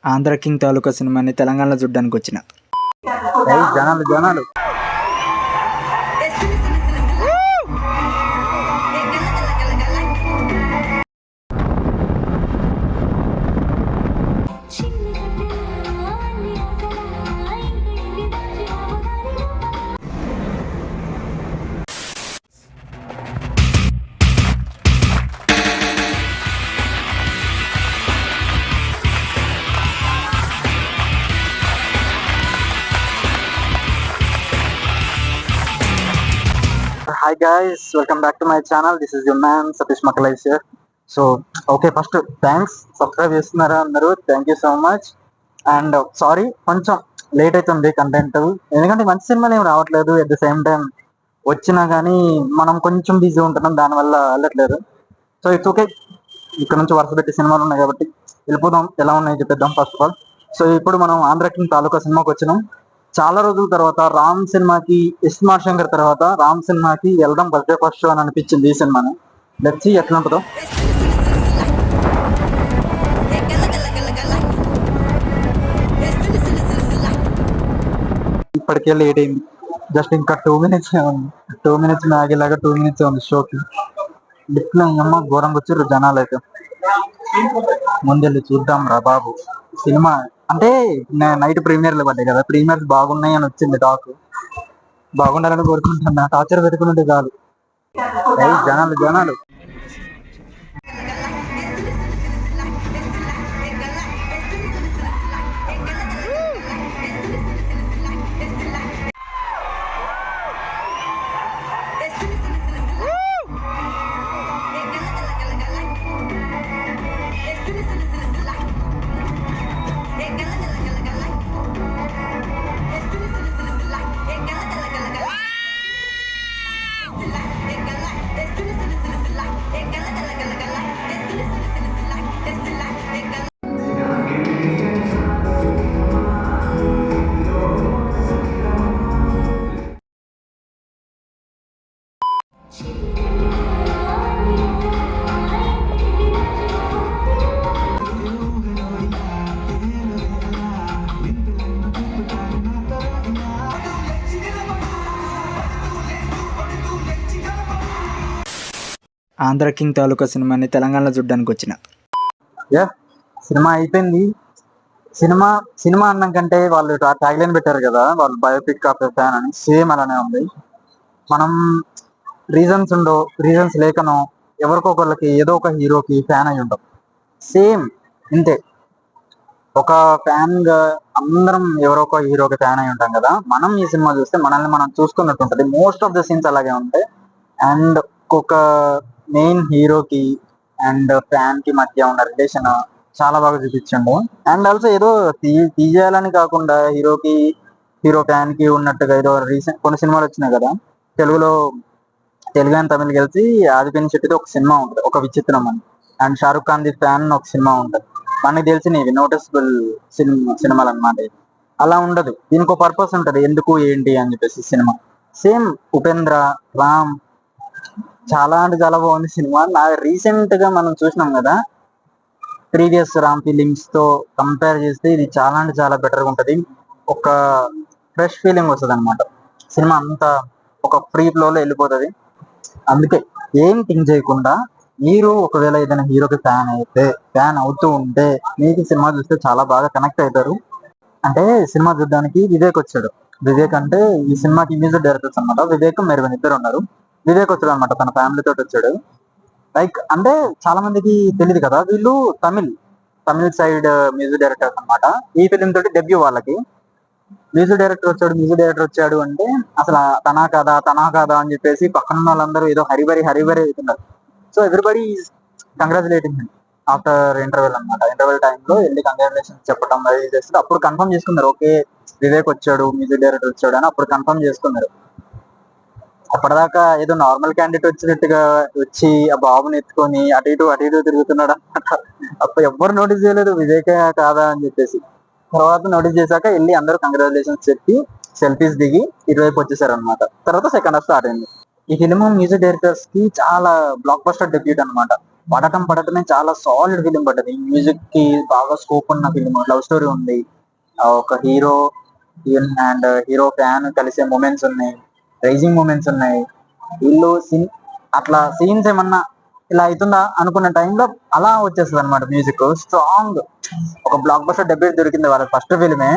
Andhra king తాలూకా సినిమాని తెలంగాణలో చూడ్డానికి వచ్చిన. జనాలు జనాలు hi guys, welcome back to my channel. This is your man Satish మకలైస్ here. So okay, first thanks, subscribe చేస్తున్నారా అందరూ, thank you so much. And sorry, కొంచెం లేట్ అవుతుంది కంటెంట్, ఎందుకంటే మంచి సినిమాలు ఏమి రావట్లేదు. అట్ ద సేమ్ టైం వచ్చినా కానీ మనం కొంచెం బిజీ ఉంటున్నాం, దానివల్ల వెళ్ళట్లేదు. సో ఇట్స్ ఓకే, ఇక్కడ నుంచి వరుస పెట్టి సినిమాలు ఉన్నాయి కాబట్టి వెళ్ళిపోదాం, ఎలా ఉన్నాయి చెప్పేద్దాం ఫస్ట్ ఆఫ్ ఆల్. సో ఇప్పుడు మనం ఆంధ్ర కింగ్ తాలూకా సినిమాకి వచ్చినాం. చాలా రోజుల తర్వాత రామ్ సినిమాకి, ఇస్మార్ట్ శంకర్ తర్వాత రామ్ సినిమాకి వెళ్ళడం బర్త్డే ఫస్ట్ షో అని అనిపించింది ఈ సినిమాని. లెట్స్ సీ ఎట్లా ఉంటుందో. ఇప్పటికే లేట్ అయింది, జస్ట్ ఇంకా 2 minutes ఉంది. 2 minutes ఆగేలాగా 2 minutes ఉంది షోకి. లిఫ్ట్లో అమ్మ ఘోరంగా వచ్చారు జనాలు అయితే. ముందెళ్ళి చూద్దాం రా బాబు సినిమా. అంటే నైట్ ప్రీమియర్లు పడ్డాయి కదా, ప్రీమియర్స్ బాగున్నాయి అని వచ్చింది టాక్. బాగుండాలని కోరుకుంటున్నా, టార్చర్ పెట్టుకుంటే చాలు. జనాలు జనాలు ఆంధ్ర కింగ్ తాలూకా సినిమాని తెలంగాణలో చూడ్డానికి వచ్చిన. సినిమా అయిపోయింది. సినిమా సినిమా అన్నం కంటే వాళ్ళు ట్యాగ్ లైన్ పెట్టారు కదా, వాళ్ళు బయోపిక్ ఆఫ్ ఫ్యాన్ అని, సేమ్ అలానే ఉంది. మనం రీజన్స్ లేకనో ఎవరికొకళ్ళకి ఏదో ఒక హీరోకి ఫ్యాన్ అయి ఉంటాం. సేమ్ ఇంతే, ఒక ఫ్యాన్ గా అందరం ఎవరో ఒక హీరోకి ఫ్యాన్ అయి ఉంటాం కదా. మనం ఈ సినిమా చూస్తే మనల్ని మనం చూసుకున్నట్టు ఉంటుంది. మోస్ట్ ఆఫ్ ద సీన్స్ అలాగే ఉంటాయి. అండ్ ఒక మెయిన్ హీరోకి అండ్ ఫ్యాన్ కి మధ్య ఉన్న రిలేషన్ చాలా బాగా చూపించండు. అండ్ ఆల్సో ఏదో తీసేయాలని కాకుండా హీరో ఫ్యాన్ కి ఉన్నట్టుగా ఏదో రీసెంట్ కొన్ని సినిమాలు వచ్చినాయి కదా తెలుగు అండ్ తమిళ్ కలిసి ఆదిపిని చెట్టుది ఒక సినిమా ఉంటుంది, ఒక విచిత్రం అని. And Shahrukh Khan the fan ఒక సినిమా ఉంటుంది. మనకి తెలిసినవి నోటిసబుల్ సినిమాలు అనమాట. అలా ఉండదు, దీనికి ఒక పర్పస్ ఉంటుంది, ఎందుకు ఏంటి అని చెప్పేసి. సినిమా సేమ్ ఉపేంద్ర, రామ్, చాలా అంటే చాలా బాగుంది సినిమా. రీసెంట్ గా మనం చూసినాం కదా, ప్రీవియస్ రామ్ ఫిలిమ్స్ తో కంపేర్ చేస్తే ఇది చాలా అంటే చాలా బెటర్గా ఉంటుంది. ఒక ఫ్రెష్ ఫీలింగ్ వస్తుంది అనమాట. సినిమా అంతా ఒక ఫ్రీ ఫ్లోలో వెళ్ళిపోతుంది. అందుకే ఏం థింక్ చేయకుండా మీరు ఒకవేళ ఏదైనా హీరోకి ఫ్యాన్ అవుతూ ఉంటే మీకు సినిమా చూస్తే చాలా బాగా కనెక్ట్ అవుతారు. అంటే సినిమా చూడడానికి వివేక్ వచ్చాడు. వివేక్ అంటే ఈ సినిమాకి మ్యూజిక్ డైరెక్టర్స్ అనమాట. వివేక్ మెరుగన్ ఇద్దరు ఉన్నారు. వివేక్ వచ్చాడు అనమాట, తన ఫ్యామిలీ తోటి వచ్చాడు. లైక్ అంటే చాలా మందికి తెలియదు కదా, వీళ్ళు తమిళ్ సైడ్ మ్యూజిక్ డైరెక్టర్స్ అనమాట. ఈ ఫిలిం తోటి డెబ్యూ వాళ్ళకి. మ్యూజిక్ డైరెక్టర్ వచ్చాడు అంటే అసలు తనా కాదా అని చెప్పేసి పక్కన వాళ్ళందరూ ఏదో హరిబరి అవుతున్నారు. So everybody congratulating after interval అనమాట. ఇంటర్వెల్ టైంలో వెళ్ళి కంగ్రాచులేషన్స్ చెప్పడం అది చేస్తే అప్పుడు కన్ఫర్మ్ చేసుకున్నారు, ఓకే వివేక్ వచ్చాడు, మ్యూజిక్ డైరెక్టర్ వచ్చాడు అని అప్పుడు కన్ఫర్మ్ చేసుకున్నారు. అప్పటిదాకా ఏదో నార్మల్ క్యాండిడేట్ వచ్చినట్టుగా వచ్చి ఆ బాబుని ఎత్తుకొని అటు ఇటు తిరుగుతున్నాడు అనమాట. అప్పుడు ఎవ్వరు నోటీస్ చేయలేదు వివేకే కాదా అని చెప్పేసి. తర్వాత నోటీస్ చేశాక వెళ్ళి అందరూ కంగ్రాచులేషన్స్ చెప్పి సెల్ఫీస్ దిగి ఇటువైపు వచ్చేసారు అనమాట. తర్వాత సెకండ్ హాఫ్ స్టార్ట్ అయింది. ఈ ఫిలిం మ్యూజిక్ డైరెక్టర్స్ కి చాలా బ్లాక్ బస్టర్ డెబ్యూట్ అనమాట. పడటమే చాలా సాలిడ్ ఫిలిం పడ్డది. మ్యూజిక్ కి బాగా స్కోప్ ఉన్న ఫిలిం, లవ్ స్టోరీ ఉంది, ఒక హీరో అండ్ హీరో ఫ్యాన్ కలిసే మూమెంట్స్ ఉన్నాయి, రైజింగ్ మూమెంట్స్ ఉన్నాయి. వీళ్ళు అట్లా సీన్స్ ఏమన్నా ఇలా అవుతుందా అనుకున్న టైంలో అలా వచ్చేస్తుంది అనమాట. మ్యూజిక్ స్ట్రాంగ్, ఒక బ్లాక్ బస్టర్ డెబ్యూ దొరికింది వాళ్ళ ఫస్ట్ ఫిల్మే.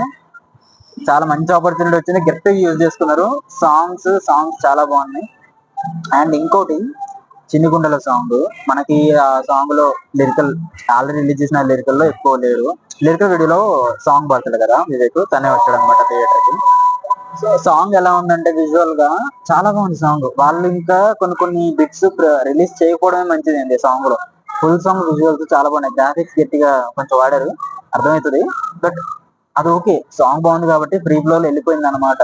చాలా మంచి ఆపర్చునిటీ వచ్చింది, గట్టిగా యూజ్ చేసుకున్నారు. సాంగ్స్ చాలా బాగున్నాయి. అండ్ ఇంకోటి చిన్నిగుండల సాంగ్, మనకి ఆ సాంగ్ లో లిరికల్ ఆల్రెడీ రిలీజ్ చేసిన లిరికల్ లో ఎక్కువ లేరు. లిరికల్ వీడియోలో సాంగ్ పడుతుంది కదా వివేక్, తనే వచ్చాడు అనమాట థియేటర్ కి. సో సాంగ్ ఎలా ఉందంటే విజువల్ గా చాలా బాగుంది సాంగ్. వాళ్ళు ఇంకా కొన్ని బిట్స్ రిలీజ్ చేయకపోవడమే మంచిది అండి సాంగ్ లో. ఫుల్ సాంగ్ విజువల్స్ చాలా బాగున్నాయి, గ్రాఫిక్స్ గట్టిగా కొంచెం వాడారు, అర్థమవుతుంది. బట్ అది ఓకే, సాంగ్ బాగుంది కాబట్టి ఫ్రీ ఫ్లో లో వెళ్ళిపోయింది అనమాట.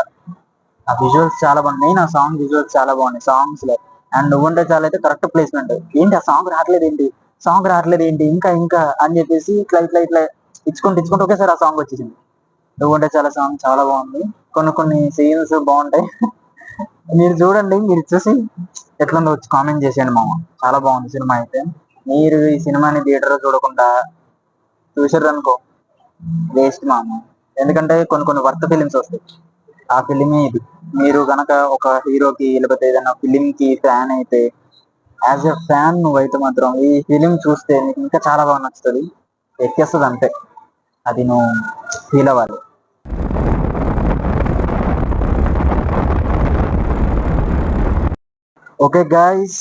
ఆ విజువల్స్ చాలా బాగున్నాయి, మెయిన్ ఆ సాంగ్ విజువల్స్ చాలా బాగున్నాయి సాంగ్స్ లో. అండ్ నువ్వుంటే చాలా అయితే కరెక్ట్ ప్లేస్మెంట్. ఏంటి ఆ సాంగ్ రావట్లేదు ఏంటి ఇంకా ఇంకా అని చెప్పేసి ఇట్లా ఇచ్చుకుంటూ ఒకేసారి ఆ సాంగ్ వచ్చేసింది. నువ్వుంటే చాలా సాంగ్ చాలా బాగుంది, కొన్ని సీన్స్ బాగుంటాయి. మీరు చూడండి, మీరు చూసి ఎట్లుందో వచ్చి కామెంట్ చేసేయండి మామ. చాలా బాగుంది సినిమా అయితే. మీరు ఈ సినిమాని థియేటర్ లో చూడకుండా చూసారు అనుకో వేస్ట్ మామ. ఎందుకంటే కొన్ని వర్త్ ఫిలిమ్స్ వస్తాయి, ఆ ఫిలిమే ఇది. మీరు గనక ఒక హీరోకి లేకపోతే ఏదైనా ఫిలిం కి ఫ్యాన్ అయితే, యాజ్ ఎ ఫ్యాన్ నువ్వైతే మాత్రం ఈ ఫిలిం చూస్తే నీకు ఇంకా చాలా బాగా నచ్చుతుంది, ఎక్కేస్తుంది అంతే. అది నువ్వు ఫీల్ అవ్వాలి. ఓకే గాయస్,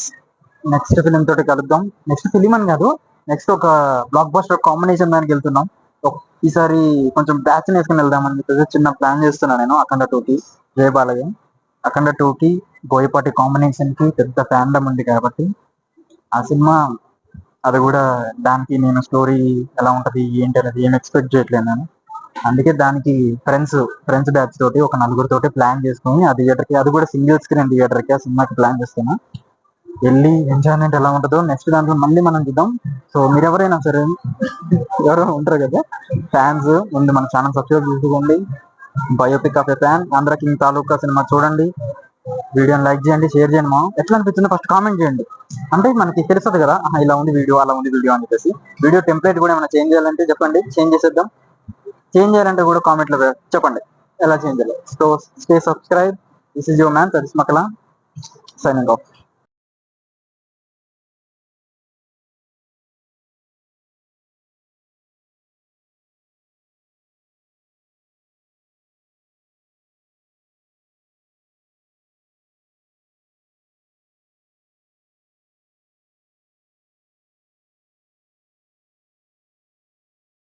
నెక్స్ట్ ఫిలిం తోటి కలుద్దాం. నెక్స్ట్ ఫిలిం అని కాదు, నెక్స్ట్ ఒక బ్లాక్ బస్టర్ కాంబినేషన్ దానికి వెళ్తున్నాం. ఈసారి కొంచెం బ్యాచ్ వేసుకుని వెళ్దామని చెప్పేసి చిన్న ప్లాన్ చేస్తున్నాను నేను. అఖండ 2కి జయబాలయ్య, అఖండ 2కి బోయపాటి కాంబినేషన్ కి పెద్ద ఫ్యాన్డమ్ ఉంది కాబట్టి ఆ సినిమా, అది కూడా దానికి నేను స్టోరీ ఎలా ఉంటది ఏంటి అనేది ఏం ఎక్స్పెక్ట్ చేయట్లేదు నేను. అందుకే దానికి ఫ్రెండ్స్ బ్యాచ్ తోటి ఒక నలుగురితోటి ప్లాన్ చేసుకుని ఆ థియేటర్ కి, అది కూడా సింగిల్ స్క్రీన్ థియేటర్ కి ఆ సినిమాకి ప్లాన్ చేస్తున్నా. వెళ్ళి ఎంజాయ్మెంట్ ఎలా ఉంటుందో నెక్స్ట్ దాంట్లో మళ్ళీ మనం చూద్దాం. సో మీరు ఎవరైనా సరే, ఎవరో ఉంటారు కదా ఫ్యాన్స్, ముందు మన ఛానల్ సబ్స్క్రైబ్ చేసుకోండి. Biopic of a fan, Andhra king taluka cinema చూడండి, వీడియోని లైక్ చేయండి, షేర్ చేయండి. మా ఎట్లా అనిపించిందో ఫస్ట్ కామెంట్ చేయండి, అంటే మనకి తెలుస్తుంది కదా ఇలా ఉంది వీడియో అలా ఉంది వీడియో అని చెప్పేసి. వీడియో టెంప్లెట్ కూడా ఏమైనా చేంజ్ చేయాలంటే చెప్పండి, చేంజ్ చేసేద్దాం. చేంజ్ చేయాలంటే కూడా కామెంట్ లో చెప్పండి ఎలా చేంజ్ చేయాలి. So stay subscribe. This is your man Satish Makala, signing of.